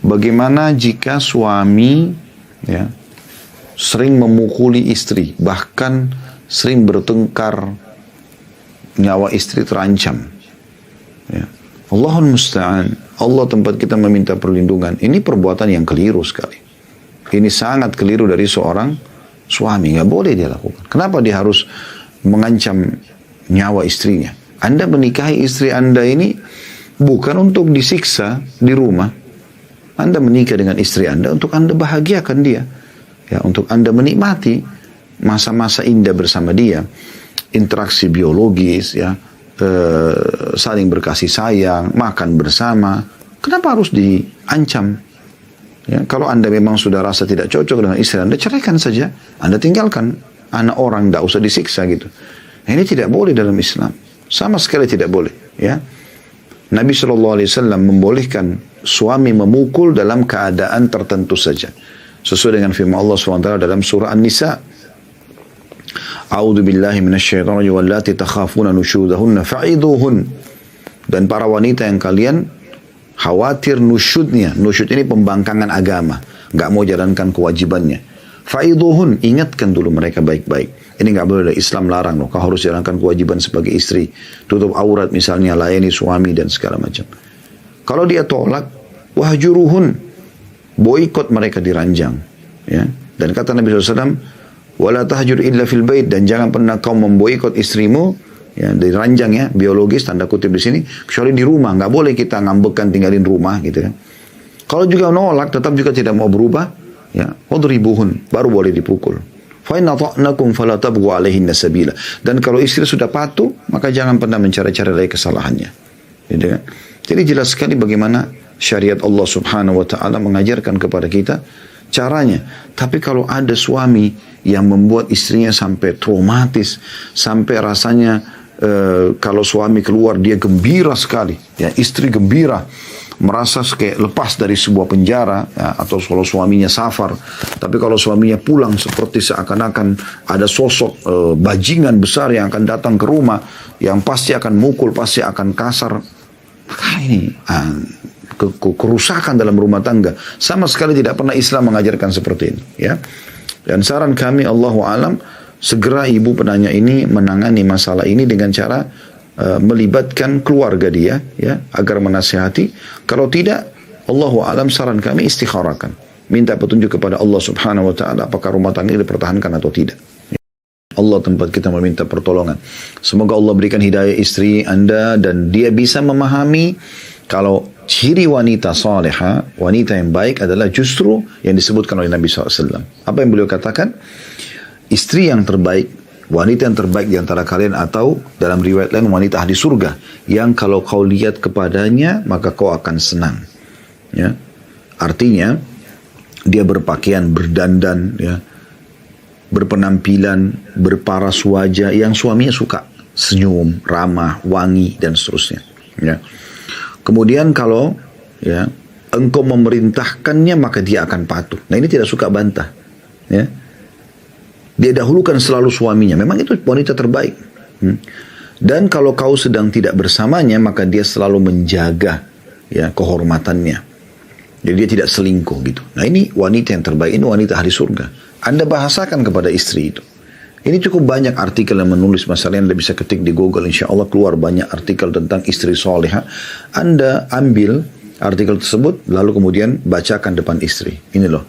bagaimana jika suami ya sering memukuli istri, bahkan sering bertengkar, nyawa istri terancam. Ya. Allahul musta'an. Allah tempat kita meminta perlindungan. Ini perbuatan yang keliru sekali. Ini sangat keliru dari seorang suami. Nggak boleh dia lakukan. Kenapa dia harus mengancam nyawa istrinya? Anda menikahi istri Anda ini bukan untuk disiksa di rumah. Anda menikah dengan istri Anda untuk Anda bahagiakan dia. Ya, untuk Anda menikmati masa-masa indah bersama dia, interaksi biologis, ya, saling berkasih sayang, makan bersama. Kenapa harus diancam? Ya, kalau Anda memang sudah rasa tidak cocok dengan istri Anda, ceraikan saja. Anda tinggalkan anak orang, tidak usah disiksa gitu. Nah, ini tidak boleh dalam Islam, sama sekali tidak boleh. Ya, Nabi SAW membolehkan suami memukul dalam keadaan tertentu saja. Sesuai dengan firman Allah SWT dalam surah An-Nisa. A'udzu billahi minasyaitonir rajim wallati takhafuna nusyudahunna fa'idhuhun. Dan para wanita yang kalian khawatir nusyudnya. Nusyud ini pembangkangan agama, enggak mau jalankan kewajibannya. Fa'idhuhun, ingatkan dulu mereka baik-baik. Ini enggak boleh, Islam larang loh. Kau harus jalankan kewajiban sebagai istri. Tutup aurat misalnya, layani suami dan segala macam. Kalau dia tolak, wahjuruhun, boikot mereka di ranjang, ya. Dan kata Nabi SAW, wala tahjur illa fil bait, dan jangan pernah kau memboikot istrimu, ya, di ranjang, ya, biologis tanda kutip di sini, kecuali di rumah. Nggak boleh kita ngambekkan tinggalin rumah gitu kan. Kalau juga nolak, tetap juga tidak mau berubah, ya, wadribuhun, baru boleh dipukul. Fa inna ta'nakum fala tabghu alaihinna sabila. Dan kalau istri sudah patuh, maka jangan pernah mencari-cari lagi kesalahannya. Gitu kan. Jadi jelas sekali bagaimana syariat Allah Subhanahu wa ta'ala mengajarkan kepada kita caranya. Tapi kalau ada suami yang membuat istrinya sampai traumatis, sampai rasanya kalau suami keluar dia gembira sekali, ya, istri gembira, merasa kayak lepas dari sebuah penjara, ya, atau kalau suaminya safar. Tapi kalau suaminya pulang seperti seakan-akan ada sosok bajingan besar yang akan datang ke rumah, yang pasti akan mukul, pasti akan kasar. Maka ini kerusakan dalam rumah tangga. Sama sekali tidak pernah Islam mengajarkan seperti ini, ya. Dan saran kami, Allahu alam, segera ibu penanya ini menangani masalah ini dengan cara melibatkan keluarga dia, ya, agar menasihati. Kalau tidak, Allahu alam, saran kami istikharakan, minta petunjuk kepada Allah Subhanahu wa ta'ala apakah rumah tangga ini dipertahankan atau tidak. Allah tempat kita meminta pertolongan. Semoga Allah berikan hidayah istri Anda dan dia bisa memahami kalau ciri wanita salihah, wanita yang baik adalah justru yang disebutkan oleh Nabi SAW. Apa yang beliau katakan? Istri yang terbaik, wanita yang terbaik di antara kalian, atau dalam riwayat lain wanita ahli surga, yang kalau kau lihat kepadanya maka kau akan senang. Ya. Artinya dia berpakaian, berdandan, ya, berpenampilan, berparas wajah yang suaminya suka, senyum, ramah, wangi dan seterusnya. Ya. Kemudian kalau, ya, engkau memerintahkannya maka dia akan patuh. Nah, ini tidak suka bantah. Ya. Dia dahulukan selalu suaminya. Memang itu wanita terbaik. Dan kalau kau sedang tidak bersamanya maka dia selalu menjaga, ya, kehormatannya. Jadi dia tidak selingkuh gitu. Nah, ini wanita yang terbaik, ini wanita ahli surga. Anda bahasakan kepada istri itu. Ini cukup banyak artikel yang menulis masalah, Anda bisa ketik di Google, insya Allah keluar banyak artikel tentang istri soleha. Anda ambil artikel tersebut, lalu kemudian bacakan depan istri. Ini loh,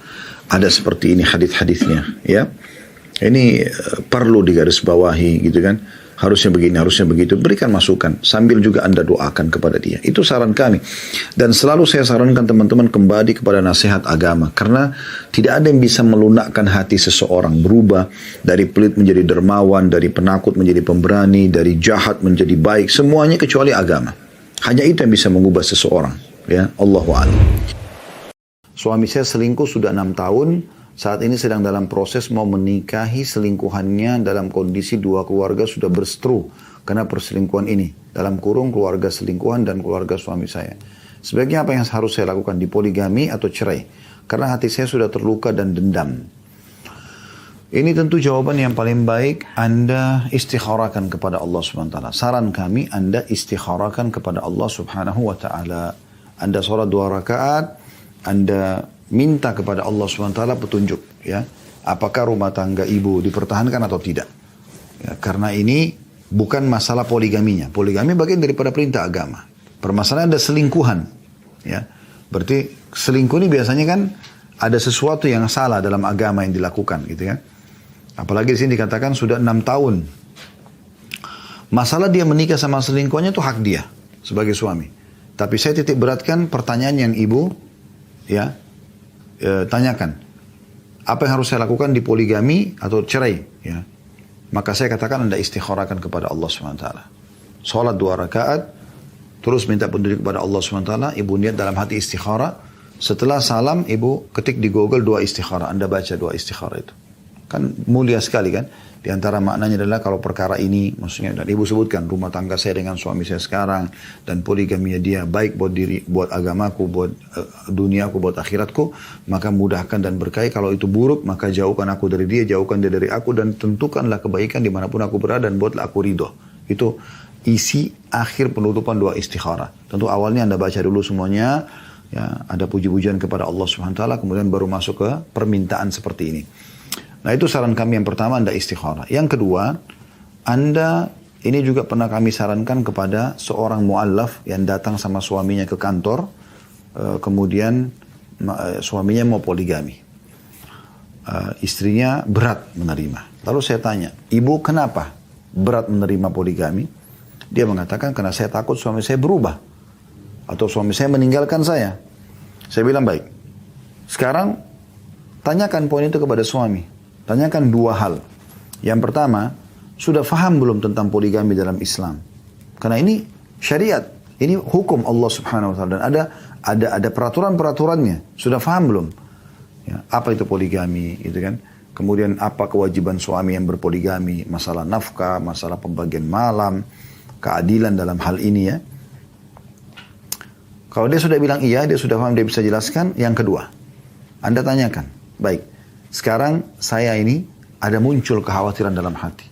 ada seperti ini hadis-hadisnya, ya. Ini perlu digarisbawahi gitu kan. Harusnya begini, harusnya begitu. Berikan masukan. Sambil juga Anda doakan kepada dia. Itu saran kami. Dan selalu saya sarankan teman-teman kembali kepada nasihat agama. Karena tidak ada yang bisa melunakkan hati seseorang. Berubah dari pelit menjadi dermawan. Dari penakut menjadi pemberani. Dari jahat menjadi baik. Semuanya kecuali agama. Hanya itu yang bisa mengubah seseorang. Ya, Allahu a'lam. Suami saya selingkuh sudah 6 tahun. Saat ini sedang dalam proses mau menikahi selingkuhannya, dalam kondisi dua keluarga sudah berseteru karena perselingkuhan ini. Dalam kurung keluarga selingkuhan dan keluarga suami saya. Sebaiknya apa yang harus saya lakukan? Dipoligami atau cerai? Karena hati saya sudah terluka dan dendam. Ini tentu jawaban yang paling baik. Anda istikharakan kepada Allah SWT. Saran kami, Anda istikharakan kepada Allah Subhanahu wa ta'ala. Anda sholat 2 rakaat. Anda minta kepada Allah SWT petunjuk, ya. Apakah rumah tangga ibu dipertahankan atau tidak? Ya, karena ini bukan masalah poligaminya. Poligami bagian daripada perintah agama. Permasalahan ada selingkuhan, ya. Berarti selingkuh ini biasanya kan ada sesuatu yang salah dalam agama yang dilakukan, gitu kan. Apalagi di sini dikatakan sudah 6 tahun. Masalah dia menikah sama selingkuhannya itu hak dia sebagai suami. Tapi saya titik beratkan pertanyaan yang ibu tanyakan. Apa yang harus saya lakukan di poligami atau cerai? Ya. Maka saya katakan Anda istikharakan kepada Allah SWT. Salat 2 rakaat, terus minta petunjuk kepada Allah SWT. Ibu niat dalam hati istikharah. Setelah salam, ibu ketik di Google 2 istikharah. Anda baca 2 istikharah itu. Kan mulia sekali kan. Di antara maknanya adalah kalau perkara ini, maksudnya, dan ibu sebutkan rumah tangga saya dengan suami saya sekarang, dan poligaminya dia baik buat agamaku, buat duniaku, buat akhiratku, maka mudahkan dan berkahi. Kalau itu buruk, maka jauhkan aku dari dia, jauhkan dia dari aku, dan tentukanlah kebaikan dimanapun aku berada, dan buatlah aku ridho. Itu isi akhir penutupan 2 istikharah. Tentu awalnya Anda baca dulu semuanya, ya, ada puji-pujian kepada Allah SWT, kemudian baru masuk ke permintaan seperti ini. Nah, itu saran kami yang pertama, Anda istikharah. Yang kedua, Anda, ini juga pernah kami sarankan kepada seorang mu'allaf yang datang sama suaminya ke kantor, kemudian suaminya mau poligami. Istrinya berat menerima. Lalu saya tanya, ibu kenapa berat menerima poligami? Dia mengatakan, karena saya takut suami saya berubah. Atau suami saya meninggalkan saya. Saya bilang, baik. Sekarang, tanyakan poin itu kepada suami. Tanyakan 2 hal. Yang pertama, sudah faham belum tentang poligami dalam Islam? Karena ini syariat, ini hukum Allah Subhanahu Wa Taala, dan ada peraturan-peraturannya. Sudah faham belum? Ya, apa itu poligami, gitu kan? Kemudian apa kewajiban suami yang berpoligami? Masalah nafkah, masalah pembagian malam, keadilan dalam hal ini, ya. Kalau dia sudah bilang iya, dia sudah paham, dia bisa jelaskan. Yang kedua, Anda tanyakan, baik. Sekarang saya ini ada muncul kekhawatiran dalam hati.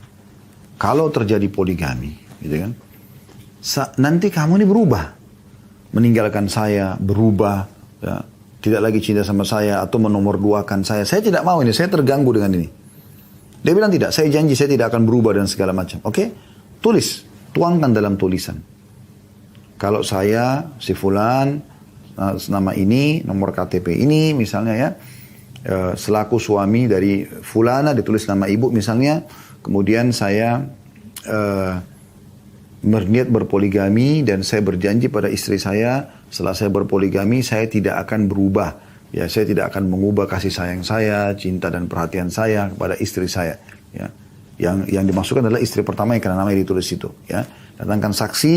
Kalau terjadi poligami, gitu kan, nanti kamu ini berubah, meninggalkan saya, berubah, ya, tidak lagi cinta sama saya atau menomorduakan saya. Saya tidak mau ini, saya terganggu dengan ini. Dia bilang tidak, saya janji saya tidak akan berubah dan segala macam. Oke, tulis, tuangkan dalam tulisan. Kalau saya si fulan, nama ini, nomor KTP ini, misalnya, ya. Selaku suami dari fulana, ditulis nama ibu misalnya, kemudian saya berniat berpoligami dan saya berjanji pada istri saya, setelah saya berpoligami saya tidak akan berubah, ya, saya tidak akan mengubah kasih sayang saya, cinta dan perhatian saya kepada istri saya, ya. Yang dimaksudkan adalah istri pertama yang karena namanya ditulis itu, ya. Datangkan saksi,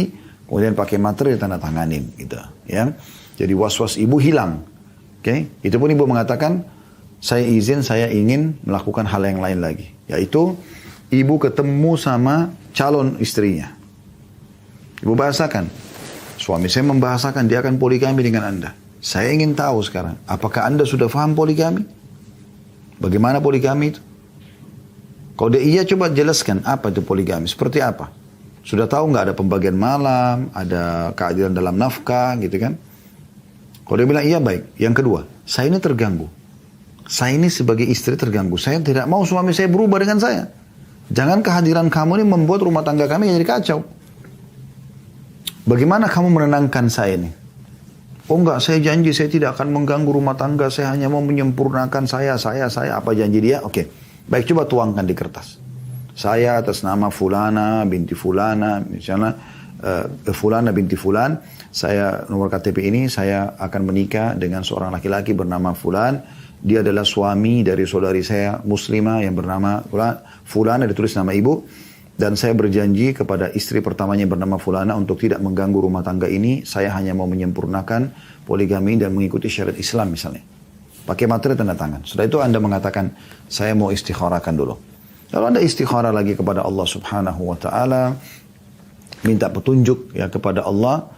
kemudian pakai materi tanda tanganin, gitu, ya. Jadi was-was ibu hilang, oke? Itu pun ibu mengatakan, saya ingin melakukan hal yang lain lagi. Yaitu, ibu ketemu sama calon istrinya. Ibu bahasakan. Suami saya membahasakan, dia akan poligami dengan Anda. Saya ingin tahu sekarang, apakah Anda sudah paham poligami? Bagaimana poligami itu? Kalau dia iya, coba jelaskan apa itu poligami, seperti apa? Sudah tahu nggak ada pembagian malam, ada keadilan dalam nafkah, gitu kan? Kalau dia bilang iya, baik. Yang kedua, saya ini terganggu. Saya ini sebagai istri terganggu. Saya tidak mau suami saya berubah dengan saya. Jangan kehadiran kamu ini membuat rumah tangga kami jadi kacau. Bagaimana kamu menenangkan saya ini? Oh enggak, saya janji saya tidak akan mengganggu rumah tangga. Saya hanya mau menyempurnakan saya. Apa janji dia? Oke. Baik, coba tuangkan di kertas. Saya atas nama Fulana binti Fulana, misalnya Fulana binti Fulan, saya nomor KTP ini, saya akan menikah dengan seorang laki-laki bernama Fulan. Dia adalah suami dari saudari saya muslimah yang bernama Fulana, ditulis nama ibu. Dan saya berjanji kepada istri pertamanya yang bernama Fulana untuk tidak mengganggu rumah tangga ini. Saya hanya mau menyempurnakan poligami dan mengikuti syariat Islam misalnya. Pakai materi tanda tangan. Setelah itu Anda mengatakan, saya mau istikharahkan dulu. Lalu Anda istikharah lagi kepada Allah Subhanahu Wa Taala, minta petunjuk ya kepada Allah.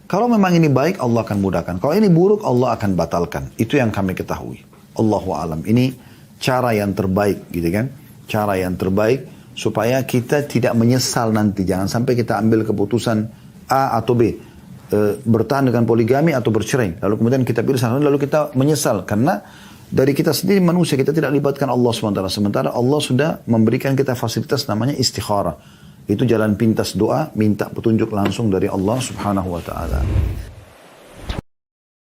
Kalau memang ini baik, Allah akan mudahkan. Kalau ini buruk, Allah akan batalkan. Itu yang kami ketahui. Allahu alam. Ini cara yang terbaik, gitu kan? Cara yang terbaik supaya kita tidak menyesal nanti. Jangan sampai kita ambil keputusan A atau B. bertahan dengan poligami atau bercerai. Lalu kemudian kita pilih salah satu, lalu kita menyesal. Karena dari kita sendiri manusia, kita tidak libatkan Allah SWT. Sementara Allah sudah memberikan kita fasilitas namanya istikharah. Itu jalan pintas doa, minta petunjuk langsung dari Allah Subhanahu wa Ta'ala.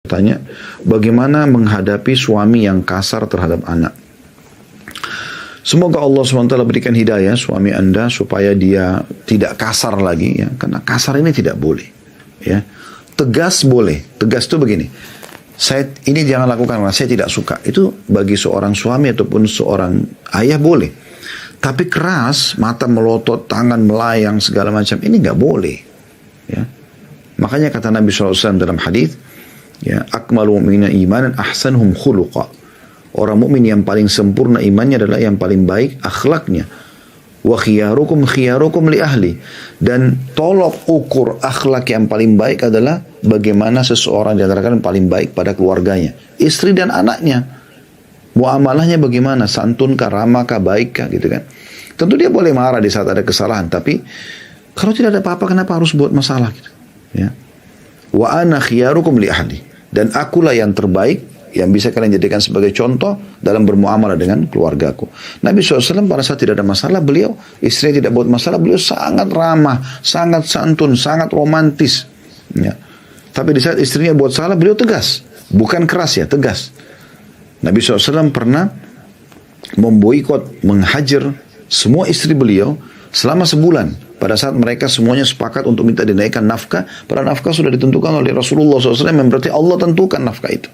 Tanya, bagaimana menghadapi suami yang kasar terhadap anak? Semoga Allah SWT berikan hidayah suami Anda supaya dia tidak kasar lagi, ya. Karena kasar ini tidak boleh, ya. Tegas boleh. Tegas itu begini, ini jangan lakukan karena saya tidak suka. Itu bagi seorang suami ataupun seorang ayah boleh. Tapi keras, mata melotot, tangan melayang segala macam, ini nggak boleh, ya. Makanya kata Nabi SAW dalam hadis, ya, akmalul mu'minina imanan ahsanuhum khuluqa. Orang mukmin yang paling sempurna imannya adalah yang paling baik akhlaknya. Wa khiyarukum khiyarukum li ahli. Dan tolok ukur akhlak yang paling baik adalah bagaimana seseorang di antara kalian paling baik pada keluarganya, istri dan anaknya. Muamalahnya bagaimana, santunkah, ramakkah, baikkah, gitu kan. Tentu dia boleh marah di saat ada kesalahan, tapi kalau tidak ada apa-apa kenapa harus buat masalah gitu, ya. Wa ana khiyarukum li ahli. Dan akulah yang terbaik yang bisa kalian jadikan sebagai contoh dalam bermuamalah dengan keluargaku. Nabi SAW pada saat tidak ada masalah, beliau, istrinya tidak buat masalah, beliau sangat ramah, sangat santun, sangat romantis, ya. Tapi di saat istrinya buat salah, beliau tegas. Bukan keras, ya, tegas. Nabi SAW pernah memboikot, menghajar semua istri beliau selama sebulan. Pada saat mereka semuanya sepakat untuk minta dinaikkan nafkah, pada nafkah sudah ditentukan oleh Rasulullah SAW, yang berarti Allah tentukan nafkah itu.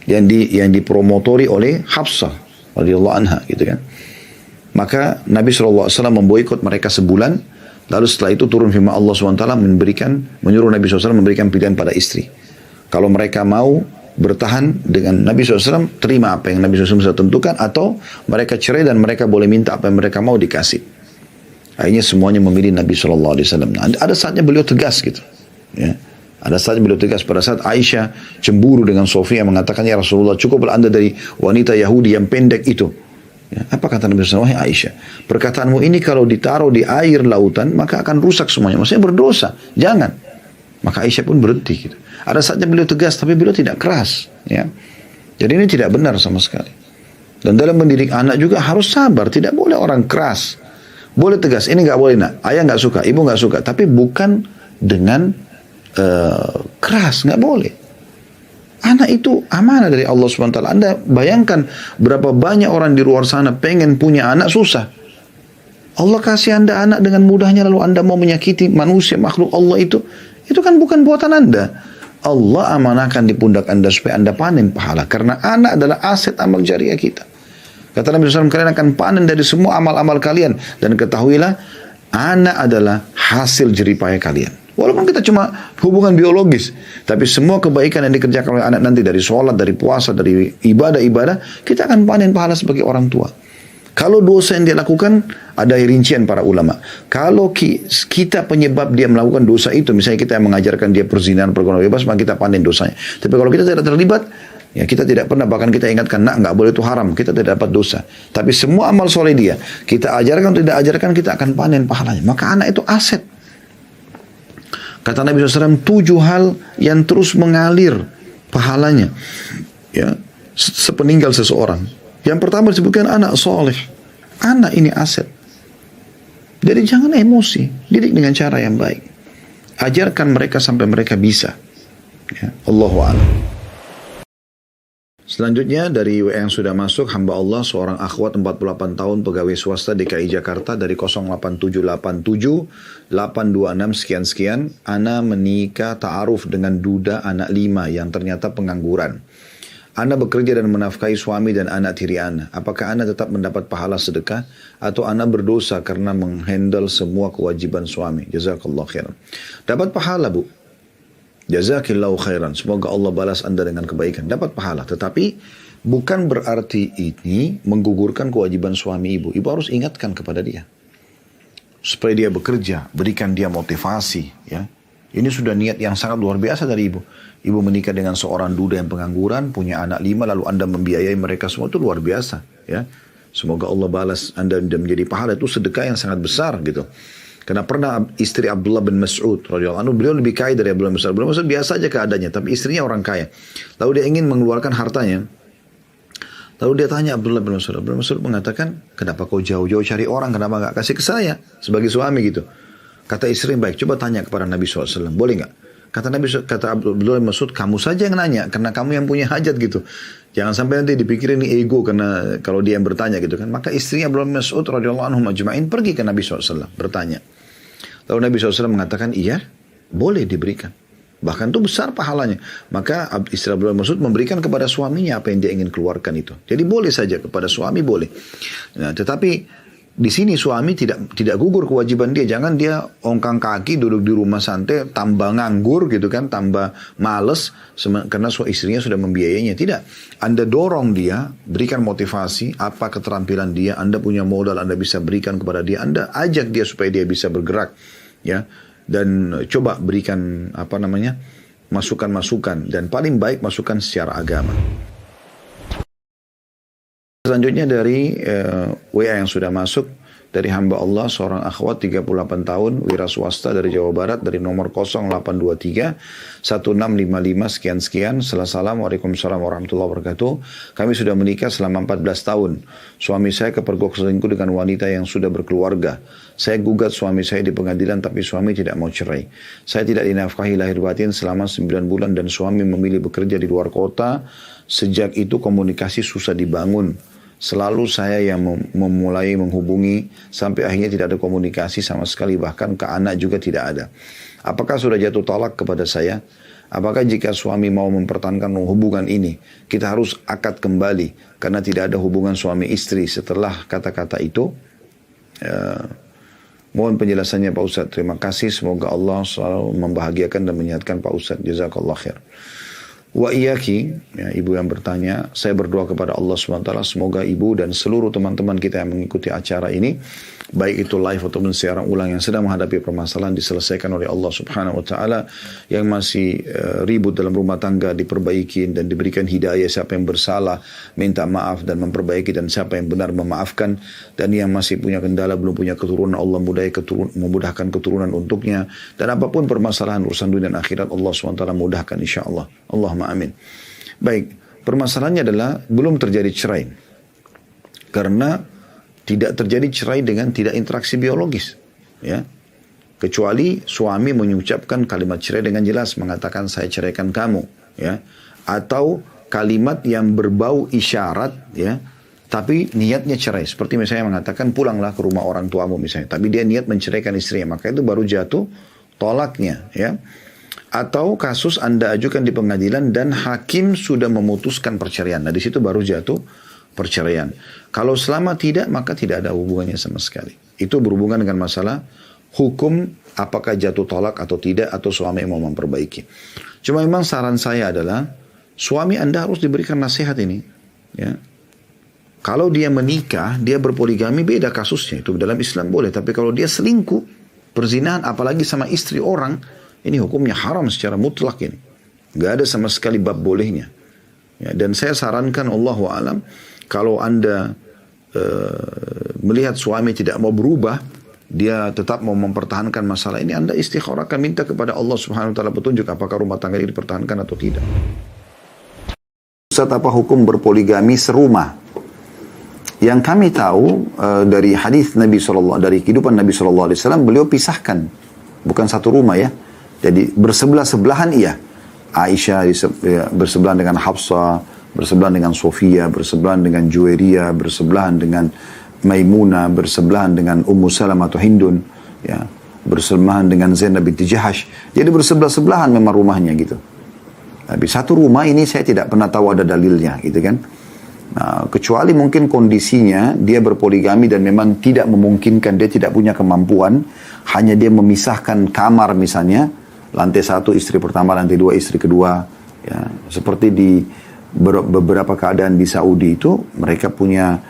Yang dipromotori oleh Hafsah radhiyallahu anha, gitu kan. Maka Nabi SAW memboikot mereka sebulan. Lalu setelah itu turun firman Allah SWT menyuruh Nabi SAW memberikan pilihan pada istri. Kalau mereka mau bertahan dengan Nabi SAW, terima apa yang Nabi SAW sudah tentukan, atau mereka cerai dan mereka boleh minta apa yang mereka mau dikasih. Akhirnya semuanya memilih Nabi SAW. Nah, ada saatnya beliau tegas gitu, ya. Ada saatnya beliau tegas. Pada saat Aisyah cemburu dengan Sofia, mengatakan, ya Rasulullah, cukuplah anda dari wanita Yahudi yang pendek itu, ya. Apa kata Nabi SAW? Wahai Aisyah, perkataanmu ini kalau ditaruh di air lautan maka akan rusak semuanya, maksudnya berdosa, jangan. Maka Aisyah pun berhenti gitu. Ada saatnya beliau tegas, tapi beliau tidak keras, ya. Jadi ini tidak benar sama sekali. Dan dalam mendidik anak juga harus sabar, tidak boleh orang keras. Boleh tegas, ini nggak boleh nak, ayah nggak suka, ibu nggak suka, tapi bukan dengan keras, nggak boleh. Anak itu amanah dari Allah SWT. Anda bayangkan berapa banyak orang di luar sana pengen punya anak, susah. Allah kasih anda anak dengan mudahnya, lalu anda mau menyakiti manusia, makhluk Allah itu kan bukan buatan anda. Allah amanahkan di pundak anda supaya anda panen pahala. Karena anak adalah aset amal jariah kita. Kata Nabi SAW, kalian akan panen dari semua amal-amal kalian. Dan ketahuilah, anak adalah hasil jeripaya kalian. Walaupun kita cuma hubungan biologis, tapi semua kebaikan yang dikerjakan oleh anak nanti, dari sholat, dari puasa, dari ibadah-ibadah, kita akan panen pahala sebagai orang tua. Kalau dosa yang dia lakukan, ada rincian para ulama. Kalau kita penyebab dia melakukan dosa itu, misalnya kita yang mengajarkan dia perzinahan, pergaulan bebas, maka kita panen dosanya. Tapi kalau kita tidak terlibat, ya kita tidak pernah, bahkan kita ingatkan, nak nggak boleh itu haram, kita tidak dapat dosa. Tapi semua amal soleh dia, kita ajarkan atau tidak ajarkan, kita akan panen pahalanya. Maka anak itu aset. Kata Nabi SAW, 7 hal yang terus mengalir pahalanya, ya, sepeninggal seseorang. Yang pertama disebutkan anak soleh. Anak ini aset. Jadi jangan emosi, didik dengan cara yang baik. Ajarkan mereka sampai mereka bisa, ya. Allahu a'lam. Selanjutnya dari WA yang sudah masuk, hamba Allah seorang akhwat 48 tahun pegawai swasta DKI Jakarta dari 08787 826 sekian-sekian. Ana menikah ta'aruf dengan duda anak 5 yang ternyata pengangguran. Ana bekerja dan menafkahi suami dan anak tiri Ana. Apakah Ana tetap mendapat pahala sedekah atau Ana berdosa karena menghandle semua kewajiban suami? Jazakallah khairan. Dapat pahala, Bu. Jazakillahu khairan. Semoga Allah balas anda dengan kebaikan. Dapat pahala. Tetapi bukan berarti ini menggugurkan kewajiban suami ibu. Ibu harus ingatkan kepada dia, supaya dia bekerja. Berikan dia motivasi, ya. Ini sudah niat yang sangat luar biasa dari ibu. Ibu menikah dengan seorang duda yang pengangguran, punya anak 5, lalu anda membiayai mereka semua, itu luar biasa, ya. Semoga Allah balas anda dan menjadi pahala. Itu sedekah yang sangat besar gitu. Karena pernah istri Abdullah bin Mas'ud radhiyallahu anhu, beliau lebih kaya dari Abdullah bin Mas'ud. Abdullah bin Mas'ud biasa aja keadaannya, tapi istrinya orang kaya. Lalu dia ingin mengeluarkan hartanya. Lalu dia tanya Abdullah bin Mas'ud. Abdullah bin Mas'ud mengatakan, kenapa kau jauh-jauh cari orang, kenapa nggak kasih ke saya sebagai suami gitu. Kata istri, baik, coba tanya kepada Nabi SAW, boleh nggak? Kata Abdullah bin Mas'ud, kamu saja yang nanya, karena kamu yang punya hajat gitu. Jangan sampai nanti dipikir ini ego, karena kalau dia yang bertanya gitu kan. Maka istrinya Abdullah bin Mas'ud radhiyallahu anhu majma'in pergi ke Nabi SAW bertanya. Lalu Nabi SAW mengatakan, iya, boleh diberikan. Bahkan itu besar pahalanya. Maka istri Abdullah bin Mas'ud memberikan kepada suaminya apa yang dia ingin keluarkan itu. Jadi boleh saja kepada suami boleh. Nah, tetapi di sini suami tidak gugur kewajiban dia. Jangan dia ongkang kaki duduk di rumah santai tambah nganggur gitu kan, tambah males karena istrinya sudah membiayainya. Tidak. Anda dorong dia, berikan motivasi apa keterampilan dia, Anda punya modal, Anda bisa berikan kepada dia, Anda ajak dia supaya dia bisa bergerak, ya. Dan coba berikan masukan-masukan, dan paling baik masukan secara agama. Selanjutnya dari WA yang sudah masuk dari hamba Allah, seorang akhwat 38 tahun, wira swasta dari Jawa Barat, dari nomor 0823 1655 sekian-sekian. Assalamualaikum warahmatullahi wabarakatuh. Kami sudah menikah selama 14 tahun. Suami saya kepergok selingkuh dengan wanita yang sudah berkeluarga. Saya gugat suami saya di pengadilan, tapi suami tidak mau cerai. Saya tidak dinafkahi lahir batin selama 9 bulan dan suami memilih bekerja di luar kota. Sejak itu komunikasi susah dibangun. Selalu saya yang memulai menghubungi, sampai akhirnya tidak ada komunikasi sama sekali, bahkan ke anak juga tidak ada. Apakah sudah jatuh talak kepada saya? Apakah jika suami mau mempertahankan hubungan ini, kita harus akad kembali karena tidak ada hubungan suami istri setelah kata-kata itu? Mohon penjelasannya Pak Ustadz. Terima kasih, semoga Allah selalu membahagiakan dan menyehatkan Pak Ustadz. Jazakallah khair. Wa iyaki, ya, ibu yang bertanya, saya berdoa kepada Allah SWT, semoga ibu dan seluruh teman-teman kita yang mengikuti acara ini, baik itu live ataupun siaran ulang, yang sedang menghadapi permasalahan diselesaikan oleh Allah Subhanahu wa Ta'ala, yang masih ribut dalam rumah tangga diperbaiki dan diberikan hidayah, siapa yang bersalah minta maaf dan memperbaiki, dan siapa yang benar memaafkan, dan yang masih punya kendala belum punya keturunan, Allah memudahkan keturunan untuknya, dan apapun permasalahan urusan dunia dan akhirat, Allah SWT mudahkan insyaAllah. Allahumma amin. Baik, permasalahannya adalah belum terjadi cerai karena tidak terjadi cerai dengan tidak interaksi biologis, ya. Kecuali suami mengucapkan kalimat cerai dengan jelas, mengatakan saya ceraikan kamu, ya. Atau kalimat yang berbau isyarat, ya, tapi niatnya cerai. Seperti misalnya mengatakan pulanglah ke rumah orang tuamu misalnya, tapi dia niat menceraikan istrinya, maka itu baru jatuh tolaknya, ya. Atau kasus Anda ajukan di pengadilan dan hakim sudah memutuskan perceraian. Nah, di situ baru jatuh perceraian. Kalau selama tidak, maka tidak ada hubungannya sama sekali. Itu berhubungan dengan masalah hukum, apakah jatuh tolak atau tidak, atau suami mau memperbaiki. Cuma memang saran saya adalah, suami Anda harus diberikan nasihat ini, ya. Kalau dia menikah, dia berpoligami, beda kasusnya. Itu dalam Islam boleh. Tapi kalau dia selingkuh, perzinahan, apalagi sama istri orang, ini hukumnya haram secara mutlak ini. Gak ada sama sekali bab bolehnya. Ya, dan saya sarankan, Allahu a'lam, kalau Anda melihat suami tidak mau berubah, dia tetap mau mempertahankan masalah ini, Anda istikharahkan, minta kepada Allah Subhanahu wa Ta'ala petunjuk apakah rumah tangga ini dipertahankan atau tidak. Ustaz, apa hukum berpoligami serumah? Yang kami tahu dari hadis Nabi SAW, dari kehidupan Nabi SAW, beliau pisahkan, bukan satu rumah, ya. Jadi bersebelah-sebelahan, iya. Aisyah bersebelahan dengan Hafsah, bersebelahan dengan Sofia, bersebelahan dengan Juwairiyah, bersebelahan dengan Maimunah, bersebelahan dengan Ummu Salamah atau Hindun, ya, bersebelahan dengan Zainab binti Jahash. Jadi bersebelah-sebelahan memang rumahnya gitu. Tapi satu rumah ini saya tidak pernah tahu ada dalilnya gitu kan. Nah, kecuali mungkin kondisinya dia berpoligami dan memang tidak memungkinkan, dia tidak punya kemampuan, hanya dia memisahkan kamar misalnya, lantai satu istri pertama, lantai dua istri kedua, ya. Seperti di beberapa keadaan di Saudi itu, mereka punya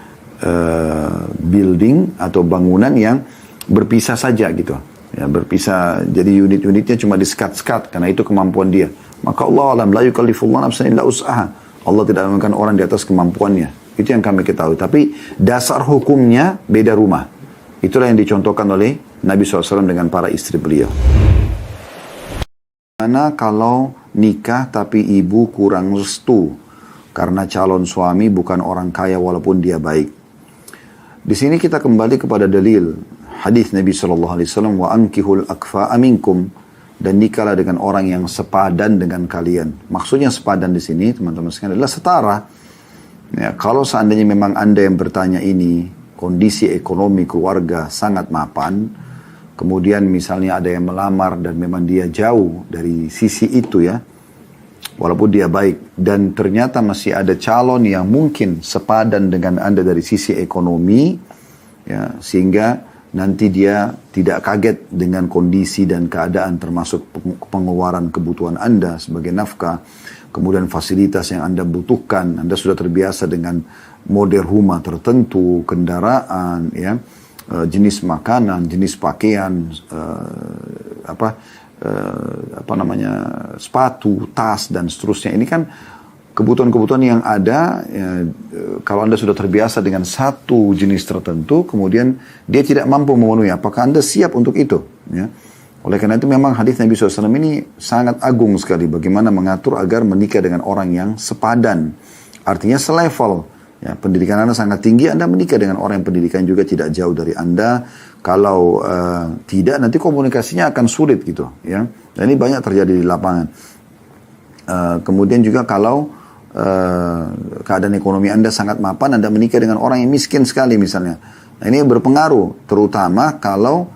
building atau bangunan yang berpisah saja gitu, ya, berpisah. Jadi unit-unitnya cuma di-skat-skat karena itu kemampuan dia. Maka Allah alam, la yukallifullahu nafsan illa wus'aha. Allah tidak menentukan orang di atas kemampuannya. Itu yang kami ketahui. Tapi dasar hukumnya beda rumah. Itulah yang dicontohkan oleh Nabi SAW dengan para istri beliau. Mana kalau nikah tapi ibu kurang restu karena calon suami bukan orang kaya walaupun dia baik. Di sini kita kembali kepada dalil hadis Nabi SAW, wa ankihul akfa'a minkum, dan nikahlah dengan orang yang sepadan dengan kalian. Maksudnya sepadan di sini teman-teman sekalian adalah setara. Ya, kalau seandainya memang Anda yang bertanya ini kondisi ekonomi keluarga sangat mapan, kemudian misalnya ada yang melamar dan memang dia jauh dari sisi itu ya, walaupun dia baik, dan ternyata masih ada calon yang mungkin sepadan dengan Anda dari sisi ekonomi, ya, sehingga nanti dia tidak kaget dengan kondisi dan keadaan termasuk pengeluaran kebutuhan Anda sebagai nafkah, kemudian fasilitas yang Anda butuhkan. Anda sudah terbiasa dengan model rumah tertentu, kendaraan, ya, jenis makanan, jenis pakaian, sepatu, tas, dan seterusnya. Ini kan kebutuhan-kebutuhan yang ada, ya, kalau Anda sudah terbiasa dengan satu jenis tertentu, kemudian dia tidak mampu memenuhi, apakah Anda siap untuk itu? Ya? Oleh karena itu memang hadis Nabi SAW ini sangat agung sekali, bagaimana mengatur agar menikah dengan orang yang sepadan, artinya selevel. Ya, pendidikan Anda sangat tinggi, Anda menikah dengan orang yang pendidikan juga tidak jauh dari Anda. Kalau tidak, nanti komunikasinya akan sulit gitu. Ya. Dan ini banyak terjadi di lapangan. Kemudian juga kalau keadaan ekonomi Anda sangat mapan, Anda menikah dengan orang yang miskin sekali misalnya. Nah, ini berpengaruh, terutama kalau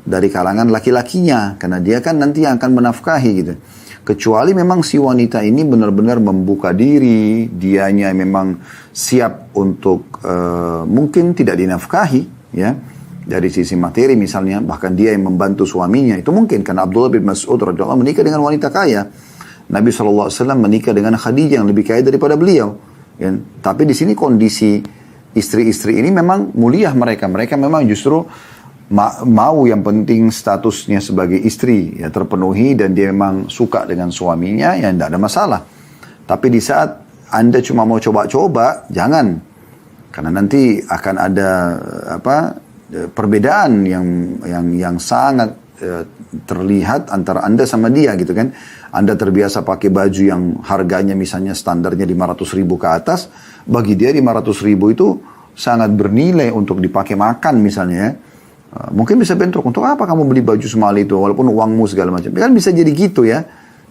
dari kalangan laki-lakinya, karena dia kan nanti yang akan menafkahi gitu. Kecuali memang si wanita ini benar-benar membuka diri, dianya memang siap untuk mungkin tidak dinafkahi, ya, dari sisi materi misalnya, bahkan dia yang membantu suaminya, itu mungkin. Karena Abdullah bin Mas'ud radhiyallahu menikah dengan wanita kaya, Nabi SAW menikah dengan Khadijah yang lebih kaya daripada beliau. Ya. Tapi di sini kondisi istri-istri ini memang mulia mereka memang justru mau yang penting statusnya sebagai istri ya terpenuhi, dan dia memang suka dengan suaminya, ya tidak ada masalah. Tapi di saat Anda cuma mau coba-coba, jangan, karena nanti akan ada perbedaan yang sangat terlihat antara Anda sama dia gitu kan. Anda terbiasa pakai baju yang harganya misalnya standarnya 500.000 ke atas, bagi dia 500.000 itu sangat bernilai untuk dipakai makan misalnya ya. Mungkin bisa bentrok, untuk apa kamu beli baju semahal itu walaupun uangmu segala macam, kan bisa jadi gitu ya.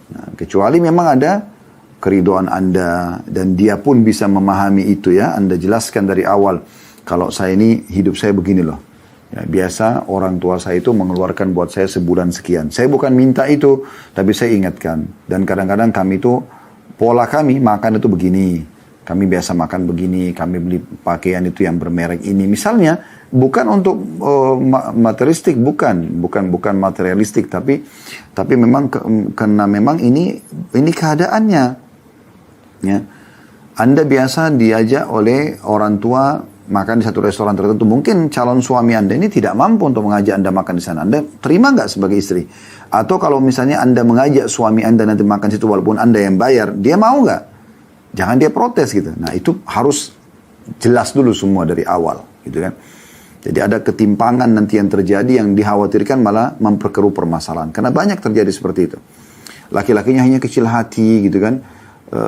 Nah, kecuali memang ada keridoan Anda dan dia pun bisa memahami itu ya. Anda jelaskan dari awal, kalau saya ini hidup saya begini loh ya, biasa orang tua saya itu mengeluarkan buat saya sebulan sekian, saya bukan minta itu, tapi saya ingatkan. Dan kadang-kadang kami itu, pola kami makan itu begini, kami biasa makan begini, kami beli pakaian itu yang bermerek ini misalnya. Bukan untuk materialistik, bukan materialistik, tapi memang karena memang ini keadaannya. Ya. Anda biasa diajak oleh orang tua makan di satu restoran tertentu, mungkin calon suami Anda ini tidak mampu untuk mengajak Anda makan di sana. Anda terima nggak sebagai istri? Atau kalau misalnya Anda mengajak suami Anda nanti makan situ walaupun Anda yang bayar, dia mau nggak? Jangan dia protes gitu. Nah itu harus jelas dulu semua dari awal, gitu kan? Jadi ada ketimpangan nanti yang terjadi yang dikhawatirkan malah memperkeruh permasalahan. Karena banyak terjadi seperti itu. Laki-lakinya hanya kecil hati gitu kan.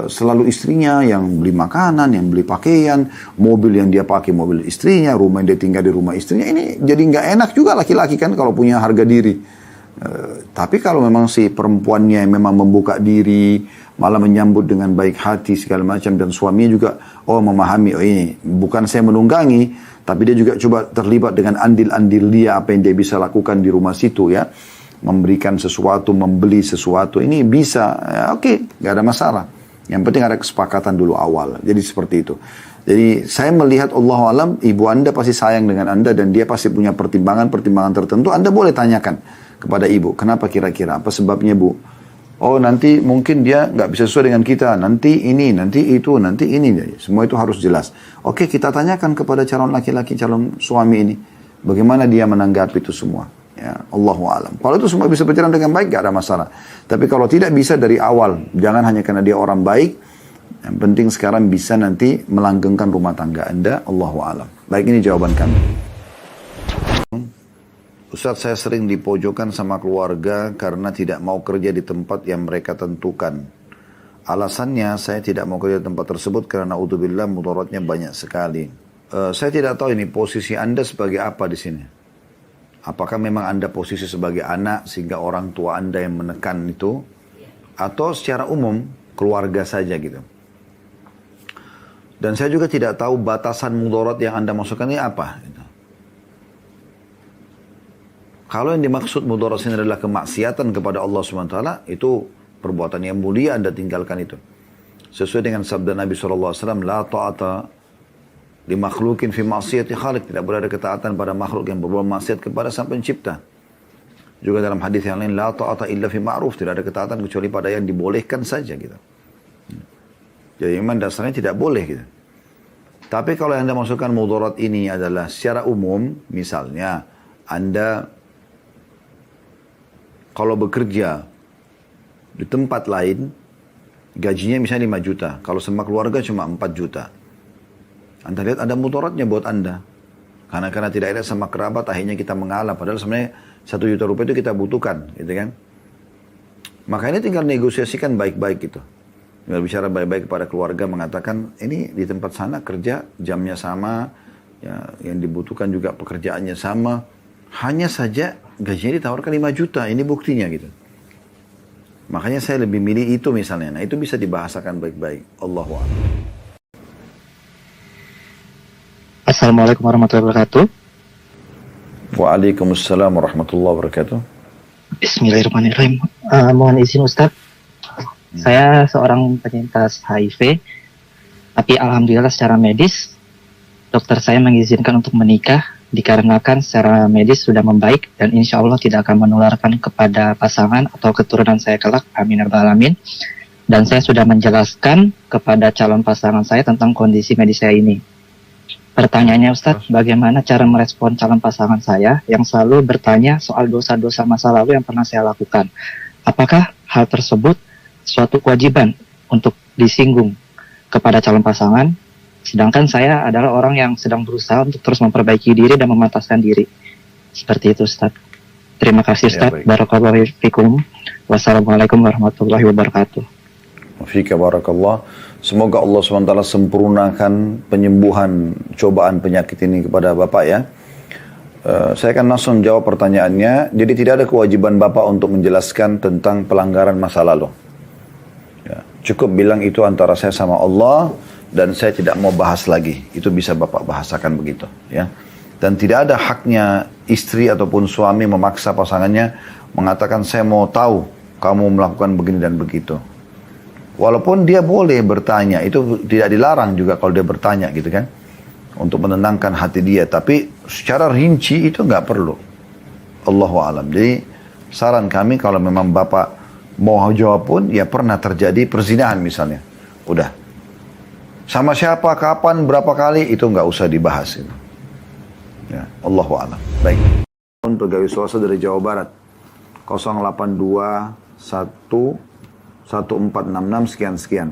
Selalu istrinya yang beli makanan, yang beli pakaian, mobil yang dia pakai mobil istrinya, rumah yang dia tinggal di rumah istrinya. Ini jadi nggak enak juga laki-laki kan kalau punya harga diri. Tapi kalau memang si perempuannya yang memang membuka diri, malah menyambut dengan baik hati segala macam, dan suaminya juga memahami, ini bukan saya menunggangi, tapi dia juga coba terlibat dengan andil-andil dia, apa yang dia bisa lakukan di rumah situ ya, memberikan sesuatu, membeli sesuatu, ini bisa, ya, oke, nggak ada masalah. Yang penting ada kesepakatan dulu awal. Jadi seperti itu. Jadi saya melihat Allahu alam, ibu Anda pasti sayang dengan Anda dan dia pasti punya pertimbangan-pertimbangan tertentu. Anda boleh tanyakan kepada ibu, kenapa kira-kira, apa sebabnya Bu? Oh nanti mungkin dia nggak bisa sesuai dengan kita, nanti ini, nanti itu, nanti ini. Semua itu harus jelas. Oke, kita tanyakan kepada calon laki-laki, calon suami ini, bagaimana dia menanggapi itu semua. Ya, Allahu a'lam. Kalau itu semua bisa berjalan dengan baik, gak ada masalah. Tapi kalau tidak bisa dari awal, jangan hanya karena dia orang baik. Yang penting sekarang bisa nanti melanggengkan rumah tangga Anda. Allahu a'lam. Baik, ini jawaban kami. Ustadz, saya sering dipojokkan sama keluarga karena tidak mau kerja di tempat yang mereka tentukan. Alasannya saya tidak mau kerja di tempat tersebut karena udzubillah mudaratnya banyak sekali. Saya tidak tahu ini posisi Anda sebagai apa di sini. Apakah memang Anda posisi sebagai anak sehingga orang tua Anda yang menekan itu? Atau secara umum keluarga saja gitu. Dan saya juga tidak tahu batasan mudarat yang Anda maksudkan ini apa. Gitu. Kalau yang dimaksud mudarat ini adalah kemaksiatan kepada Allah SWT, itu perbuatan yang mulia Anda tinggalkan itu. Sesuai dengan sabda Nabi SAW, La ta'ata di makhlukin fi maksiyati khalik. Tidak boleh ada ketaatan pada makhluk yang berbuat maksiat kepada sang pencipta. Juga dalam hadis yang lain, La ta'ata illa fi ma'ruf. Tidak ada ketaatan kecuali pada yang dibolehkan saja gitu. Jadi memang dasarnya tidak boleh gitu. Tapi kalau yang Anda maksudkan mudarat ini adalah secara umum, misalnya Anda kalau bekerja di tempat lain, gajinya misalnya 5 juta. Kalau sama keluarga cuma 4 juta. Anda lihat ada mudaratnya buat Anda. Karena tidak ada sama kerabat, akhirnya kita mengalah. Padahal sebenarnya 1 juta rupiah itu kita butuhkan, gitu kan. Maka ini tinggal negosiasikan baik-baik gitu. Tinggal bicara baik-baik kepada keluarga, mengatakan ini di tempat sana kerja jamnya sama, ya, yang dibutuhkan juga pekerjaannya sama. Hanya saja gajinya ditawarkan 5 juta, ini buktinya gitu. Makanya saya lebih milih itu misalnya. Nah itu bisa dibahasakan baik-baik. Allahu a'lam. Assalamualaikum warahmatullahi wabarakatuh. Waalaikumsalam warahmatullahi wabarakatuh. Bismillahirrahmanirrahim. Mohon izin Ustadz. Saya seorang penyintas HIV, tapi alhamdulillah secara medis, dokter saya mengizinkan untuk menikah dikarenakan secara medis sudah membaik dan insya Allah tidak akan menularkan kepada pasangan atau keturunan saya kelak. Amin ya rabbal alamin. Dan saya sudah menjelaskan kepada calon pasangan saya tentang kondisi medis saya ini. Pertanyaannya Ustadz, bagaimana cara merespon calon pasangan saya yang selalu bertanya soal dosa-dosa masa lalu yang pernah saya lakukan? Apakah hal tersebut suatu kewajiban untuk disinggung kepada calon pasangan, sedangkan saya adalah orang yang sedang berusaha untuk terus memperbaiki diri dan memantaskan diri. Seperti itu Ustaz. Terima kasih Ustaz. Ya, barakallahu fikum. Wassalamualaikum warahmatullahi wabarakatuh. Fika barakallah. Semoga Allah SWT sempurnakan penyembuhan cobaan penyakit ini kepada Bapak ya. Saya akan langsung jawab pertanyaannya. Jadi tidak ada kewajiban Bapak untuk menjelaskan tentang pelanggaran masa lalu. Ya, cukup bilang itu antara saya sama Allah dan saya tidak mau bahas lagi. Itu bisa Bapak bahasakan begitu, ya. Dan tidak ada haknya istri ataupun suami memaksa pasangannya mengatakan saya mau tahu kamu melakukan begini dan begitu. Walaupun dia boleh bertanya, itu tidak dilarang juga kalau dia bertanya gitu kan, untuk menenangkan hati dia. Tapi secara rinci itu nggak perlu. Allahu a'lam. Jadi saran kami kalau memang Bapak mau jawab pun, ya pernah terjadi perzinahan misalnya. Udah. Sama siapa, kapan, berapa kali, itu nggak usah dibahas. Gitu. Ya, Allahu a'lam. Baik. Pegawai swasta dari Jawa Barat. 082114666 sekian-sekian.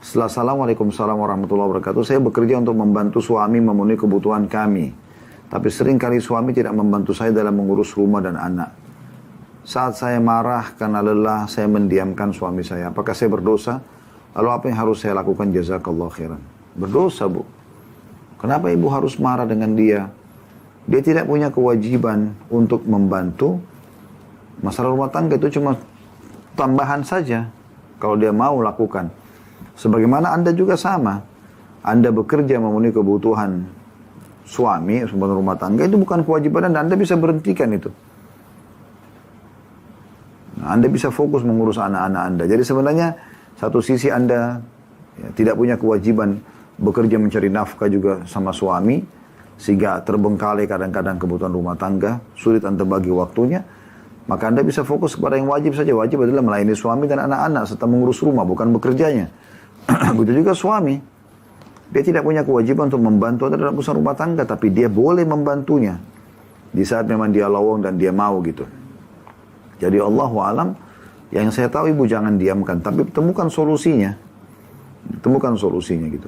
Setelah Assalamualaikum warahmatullahi wabarakatuh, saya bekerja untuk membantu suami memenuhi kebutuhan kami. Tapi seringkali suami tidak membantu saya dalam mengurus rumah dan anak. Saat saya marah karena lelah, saya mendiamkan suami saya. Apakah saya berdosa? Lalu apa yang harus saya lakukan? Jazakallah khairan. Berdosa, Bu. Kenapa ibu harus marah dengan dia? Dia tidak punya kewajiban untuk membantu. Masalah rumah tangga itu cuma tambahan saja. Kalau dia mau lakukan. Sebagaimana Anda juga sama. Anda bekerja memenuhi kebutuhan suami, sebagai rumah tangga, itu bukan kewajiban Anda. Anda bisa berhentikan itu. Nah, Anda bisa fokus mengurus anak-anak Anda. Jadi sebenarnya satu sisi Anda ya, tidak punya kewajiban bekerja mencari nafkah juga sama suami, sehingga terbengkalai kadang-kadang kebutuhan rumah tangga, sulit Anda bagi waktunya. Maka Anda bisa fokus kepada yang wajib saja. Wajib adalah melayani suami dan anak-anak serta mengurus rumah, bukan bekerjanya. Begitu juga suami. Dia tidak punya kewajiban untuk membantu dalam urusan rumah tangga, tapi dia boleh membantunya di saat memang dia lowong dan dia mau gitu. Jadi Allahu a'lam, yang saya tahu ibu jangan diamkan, tapi temukan solusinya. Temukan solusinya gitu.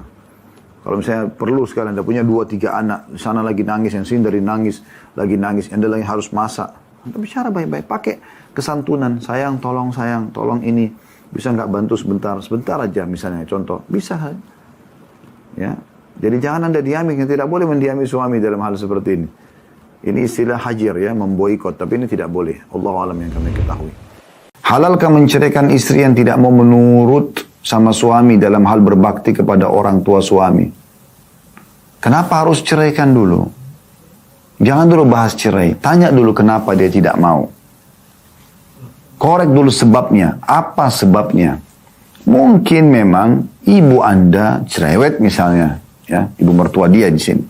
Kalau misalnya perlu sekali Anda punya 2-3 anak, di sana lagi nangis, yang sini dari nangis, lagi nangis, Anda lagi harus masak. Anda bicara baik-baik, pakai kesantunan, sayang, tolong ini, bisa nggak bantu sebentar aja misalnya, contoh, bisa kan? Ya, jadi jangan Anda diami, tidak boleh mendiami suami dalam hal seperti ini. Ini istilah hajir ya, memboikot, tapi ini tidak boleh. Allahu a'lam yang kami ketahui. Halalkah menceraikan istri yang tidak mau menurut sama suami dalam hal berbakti kepada orang tua suami? Kenapa harus ceraikan dulu? Jangan dulu bahas cerai. Tanya dulu kenapa dia tidak mau. Korek dulu sebabnya. Apa sebabnya? Mungkin memang ibu Anda cerewet misalnya, ya, ibu mertua dia di sini.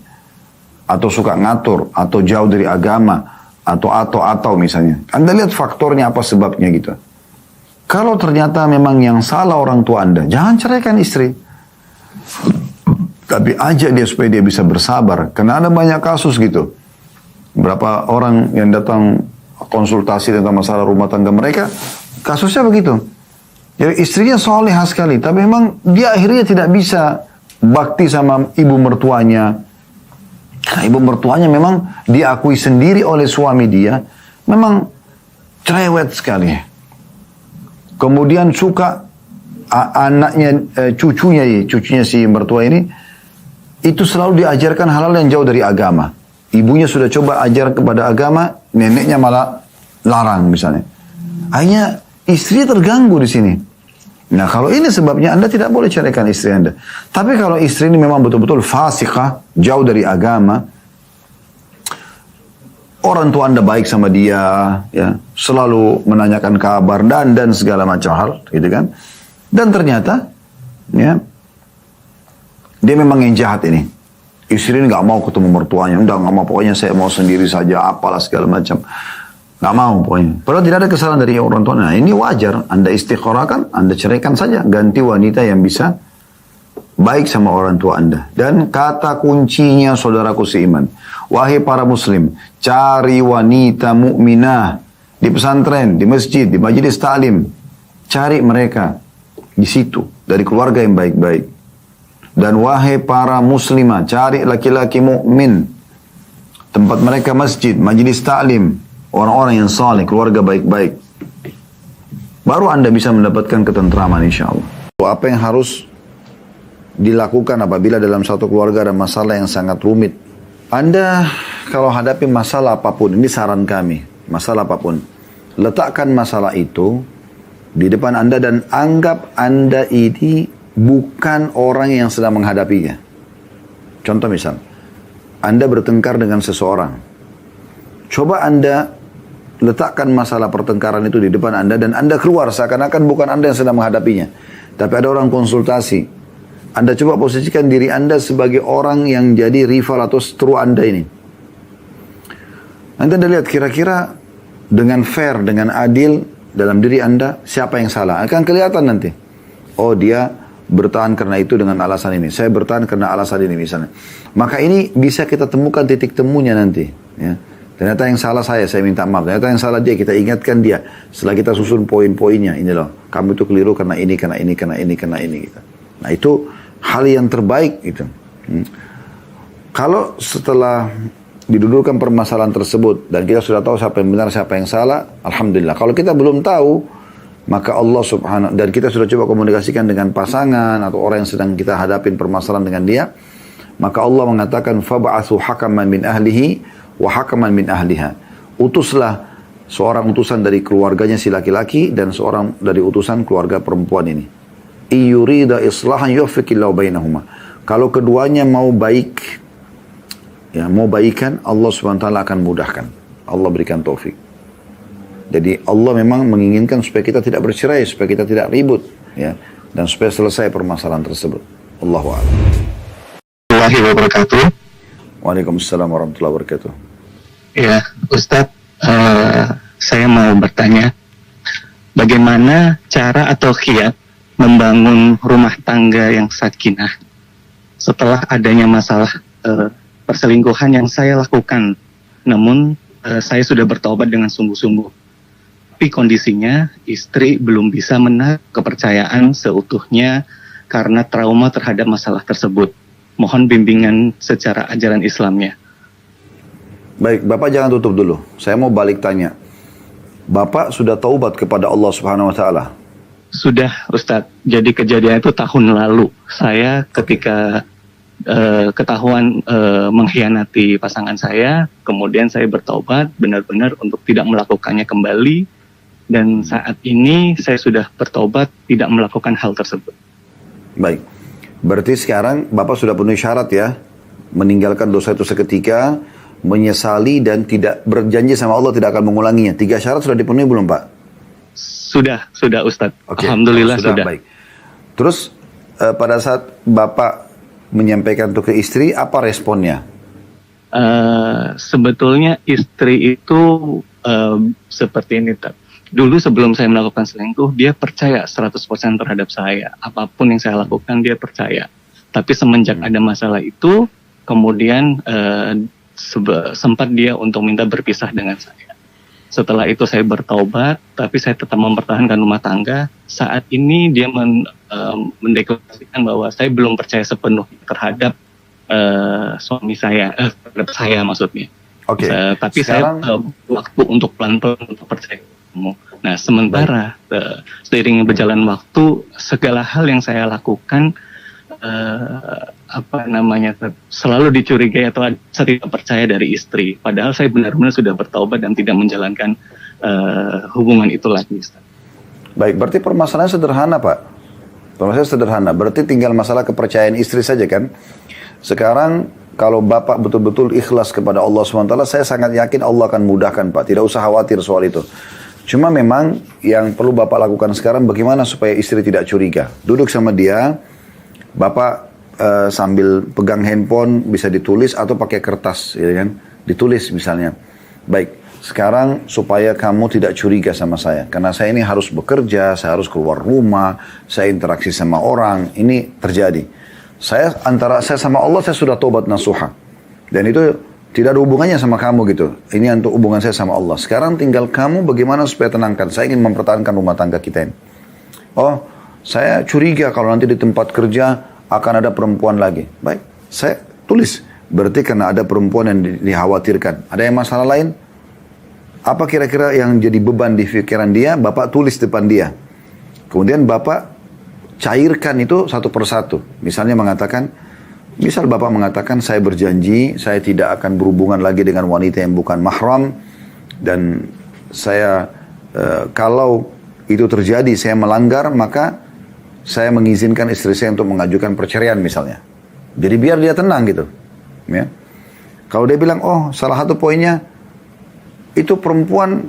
Atau suka ngatur, atau jauh dari agama, atau misalnya. Anda lihat faktornya apa sebabnya gitu. Kalau ternyata memang yang salah orang tua Anda, jangan ceraikan istri. Tapi ajak dia supaya dia bisa bersabar. Karena ada banyak kasus gitu. Berapa orang yang datang konsultasi tentang masalah rumah tangga mereka, kasusnya begitu. Jadi istrinya solehah sekali, tapi memang dia akhirnya tidak bisa bakti sama ibu mertuanya. Karena ibu mertuanya memang diakui sendiri oleh suami dia, memang cerewet sekali. Kemudian suka anaknya, cucunya si mertua ini, itu selalu diajarkan hal-hal yang jauh dari agama. Ibunya sudah coba ajar kepada agama, neneknya malah larang misalnya. Akhirnya istri terganggu di sini. Nah kalau ini sebabnya Anda tidak boleh ceraikan istri Anda. Tapi kalau istri ini memang betul-betul fasikah, jauh dari agama, orang tua Anda baik sama dia, ya, selalu menanyakan kabar dan segala macam hal, gitu kan? Dan ternyata, ya, dia memang yang jahat ini. Istri ini nggak mau ketemu mertuanya, nggak mau, pokoknya saya mau sendiri saja, apalah segala macam. Nggak mau pokoknya. Padahal tidak ada kesalahan dari orang tua. Nah ini wajar. Anda istikharahkan, Anda ceraikan saja. Ganti wanita yang bisa baik sama orang tua Anda. Dan kata kuncinya saudaraku seiman. Wahai para muslim, cari wanita mukminah di pesantren, di masjid, di majelis ta'lim. Cari mereka di situ. Dari keluarga yang baik-baik. Dan wahai para muslimah, cari laki-laki mukmin. Tempat mereka masjid, majelis ta'lim. Orang-orang yang saleh, keluarga baik-baik. Baru Anda bisa mendapatkan ketentraman insya Allah. Apa yang harus dilakukan apabila dalam satu keluarga ada masalah yang sangat rumit? Anda kalau hadapi masalah apapun, ini saran kami, masalah apapun, letakkan masalah itu di depan Anda dan anggap Anda ini bukan orang yang sedang menghadapinya. Contoh misal, Anda bertengkar dengan seseorang. Coba Anda letakkan masalah pertengkaran itu di depan Anda dan Anda keluar seakan-akan bukan Anda yang sedang menghadapinya. Tapi ada orang konsultasi. Anda coba posisikan diri Anda sebagai orang yang jadi rival atau setru Anda ini. Nanti Anda lihat kira-kira dengan fair, dengan adil dalam diri Anda siapa yang salah. Akan kelihatan nanti. Oh dia bertahan karena itu dengan alasan ini. Saya bertahan karena alasan ini misalnya. Maka ini bisa kita temukan titik temunya nanti. Ya. Ternyata yang salah saya minta maaf. Ternyata yang salah dia, kita ingatkan dia. Setelah kita susun poin-poinnya, ini loh, kamu itu keliru karena ini. Gitu. Nah itu hal yang terbaik gitu. Kalau setelah didudukkan permasalahan tersebut, dan kita sudah tahu siapa yang benar, siapa yang salah, alhamdulillah. Kalau kita belum tahu, maka Allah subhanahu, dan kita sudah coba komunikasikan dengan pasangan, atau orang yang sedang kita hadapin permasalahan dengan dia, maka Allah mengatakan, فَبَعَثُ حَكَمًا مِنْ أَهْلِهِ wahakaman min ahliha. Utuslah seorang utusan dari keluarganya si laki-laki dan seorang dari utusan keluarga perempuan ini. Iyurida islahan yufiqillahu bainahuma. Kalau keduanya mau baik, ya mau baikan, Allah SWT akan mudahkan. Allah berikan taufik. Jadi Allah memang menginginkan supaya kita tidak bercerai, supaya kita tidak ribut, ya, dan supaya selesai permasalahan tersebut. Allahu a'lam. Warahmatullahi wabarakatuh. Waalaikumsalam warahmatullahi wabarakatuh. Ya, Ustadz, saya mau bertanya, bagaimana cara atau kiat membangun rumah tangga yang sakinah setelah adanya masalah perselingkuhan yang saya lakukan, namun saya sudah bertobat dengan sungguh-sungguh. Tapi kondisinya istri belum bisa menarik kepercayaan seutuhnya karena trauma terhadap masalah tersebut. mohon bimbingan secara ajaran Islamnya. Baik, Bapak jangan tutup dulu. Saya mau balik tanya. Bapak sudah taubat kepada Allah Subhanahu wa taala? Sudah, Ustadz. Jadi kejadian itu tahun lalu. Saya ketika ketahuan mengkhianati pasangan saya, kemudian saya bertobat benar-benar untuk tidak melakukannya kembali, dan saat ini saya sudah bertobat tidak melakukan hal tersebut. Baik, berarti sekarang Bapak sudah penuhi syarat ya, meninggalkan dosa itu seketika, menyesali dan tidak berjanji sama Allah tidak akan mengulanginya. 3 syarat sudah dipenuhi belum Pak? Sudah Ustadz. Oke, Alhamdulillah sudah. Baik. Terus pada saat Bapak menyampaikan itu ke istri, apa responnya? Sebetulnya istri itu seperti ini, Tat. Dulu sebelum saya melakukan selingkuh, dia percaya 100% terhadap saya. Apapun yang saya lakukan, dia percaya. Tapi semenjak ada masalah itu, kemudian sempat dia untuk minta berpisah dengan saya. Setelah itu saya bertaubat, tapi saya tetap mempertahankan rumah tangga. Saat ini dia mendeklarasikan bahwa saya belum percaya sepenuhnya terhadap suami saya, terhadap saya maksudnya. Oke. Tapi sekarang, saya waktu untuk pelan-pelan untuk percaya kamu. Nah, sementara seiring berjalan waktu, segala hal yang saya lakukan selalu dicurigai atau saya tidak percaya dari istri. Padahal saya benar-benar sudah bertaubat dan tidak menjalankan hubungan itu lagi. Ustaz. Baik, berarti permasalahannya sederhana Pak. Permasalahannya sederhana, berarti tinggal masalah kepercayaan istri saja kan. Sekarang kalau Bapak betul-betul ikhlas kepada Allah SWT, saya sangat yakin Allah akan mudahkan Pak. Tidak usah khawatir soal itu. Cuma memang yang perlu Bapak lakukan sekarang bagaimana supaya istri tidak curiga. Duduk sama dia, Bapak sambil pegang handphone bisa ditulis atau pakai kertas, ya kan? Ditulis misalnya. Baik, sekarang supaya kamu tidak curiga sama saya, karena saya ini harus bekerja, saya harus keluar rumah, saya interaksi sama orang, ini terjadi. Antara saya sama Allah saya sudah tobat nasuha, dan itu tidak ada hubungannya sama kamu gitu. Ini untuk hubungan saya sama Allah. Sekarang tinggal kamu bagaimana supaya tenangkan. Saya ingin mempertahankan rumah tangga kita ini. Oh, saya curiga kalau nanti di tempat kerja akan ada perempuan lagi. Baik, saya tulis. Berarti karena ada perempuan yang dikhawatirkan. Ada yang masalah lain? Apa kira-kira yang jadi beban di pikiran dia? Bapak tulis depan dia. Kemudian Bapak cairkan itu satu persatu. Misalnya Bapak mengatakan, saya berjanji, saya tidak akan berhubungan lagi dengan wanita yang bukan mahram. Dan saya, kalau itu terjadi, saya melanggar, maka saya mengizinkan istri saya untuk mengajukan perceraian misalnya. Jadi biar dia tenang gitu. Ya. Kalau dia bilang, oh salah satu poinnya, itu perempuan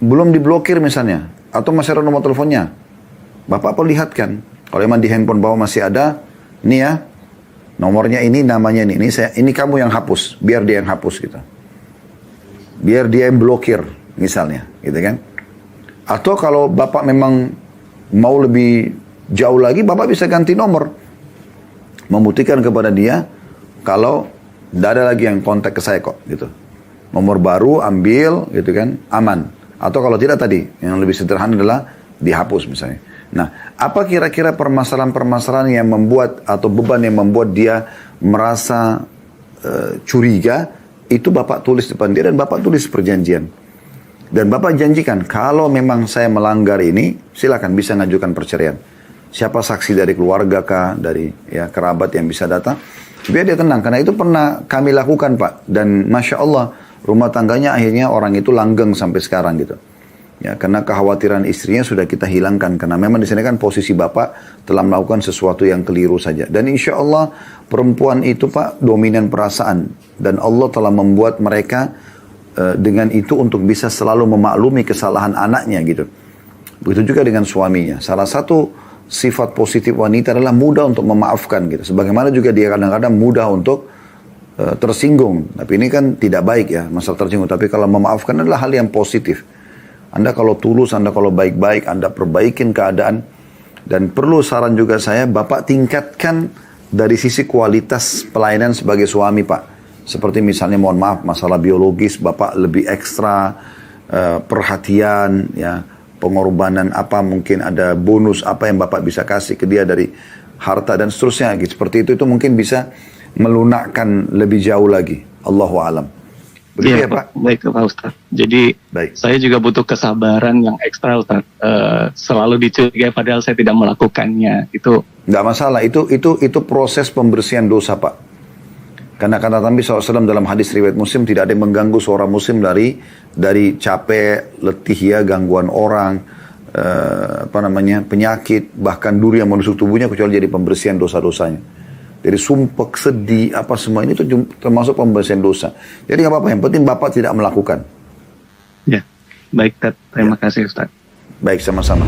belum diblokir misalnya, atau masih ada nomor teleponnya, Bapak perlihatkan. Kalau memang di handphone bawah masih ada, ini ya, nomornya ini, namanya ini kamu yang hapus, biar dia yang hapus gitu. Biar dia yang blokir misalnya, gitu kan. Atau kalau Bapak memang mau lebih jauh lagi, Bapak bisa ganti nomor. Membuktikan kepada dia, kalau tidak ada lagi yang kontak ke saya kok, gitu. Nomor baru ambil, gitu kan, aman. Atau kalau tidak tadi, yang lebih sederhana adalah dihapus misalnya. Nah, apa kira-kira permasalahan-permasalahan yang membuat, atau beban yang membuat dia merasa curiga, itu Bapak tulis depan dia dan Bapak tulis perjanjian. Dan Bapak janjikan, kalau memang saya melanggar ini, silakan bisa ngajukan perceraian. Siapa saksi dari keluarga kah, dari ya kerabat yang bisa datang, biar dia tenang. Karena itu pernah kami lakukan Pak. Dan Masya Allah, rumah tangganya akhirnya orang itu langgeng sampai sekarang gitu. Ya, karena kekhawatiran istrinya sudah kita hilangkan. Karena memang di sini kan posisi Bapak telah melakukan sesuatu yang keliru saja. Dan insya Allah perempuan itu Pak dominan perasaan. Dan Allah telah membuat mereka dengan itu untuk bisa selalu memaklumi kesalahan anaknya gitu. Begitu juga dengan suaminya. Salah satu sifat positif wanita adalah mudah untuk memaafkan gitu. Sebagaimana juga dia kadang-kadang mudah untuk tersinggung. Tapi ini kan tidak baik ya masalah tersinggung. Tapi kalau memaafkan adalah hal yang positif. Anda kalau tulus, Anda kalau baik-baik, Anda perbaikin keadaan. Dan perlu saran juga saya, Bapak tingkatkan dari sisi kualitas pelayanan sebagai suami Pak. Seperti misalnya mohon maaf masalah biologis, Bapak lebih ekstra perhatian, ya, pengorbanan apa, mungkin ada bonus apa yang Bapak bisa kasih ke dia dari harta dan seterusnya. Gitu. Seperti itu mungkin bisa melunakkan lebih jauh lagi. Allahu a'lam. Begitu ya Pak? Baik Pak Ustaz. Jadi Baik. saya juga butuh kesabaran yang ekstra Ustaz. Selalu dicurigai padahal saya tidak melakukannya. Itu Nggak masalah, itu proses pembersihan dosa Pak. Karena kata Nabi SAW dalam hadis riwayat Muslim, tidak ada yang mengganggu seorang Muslim dari capek, letih ya, gangguan orang, penyakit, bahkan duri yang menusuk tubuhnya kecuali jadi pembersihan dosa-dosanya. Jadi sumpah, sedih, apa semua ini termasuk pembersihan dosa. Jadi nggak apa-apa, yang penting Bapak tidak melakukan. ya baik Tat. Terima kasih Ustaz. Baik, sama-sama.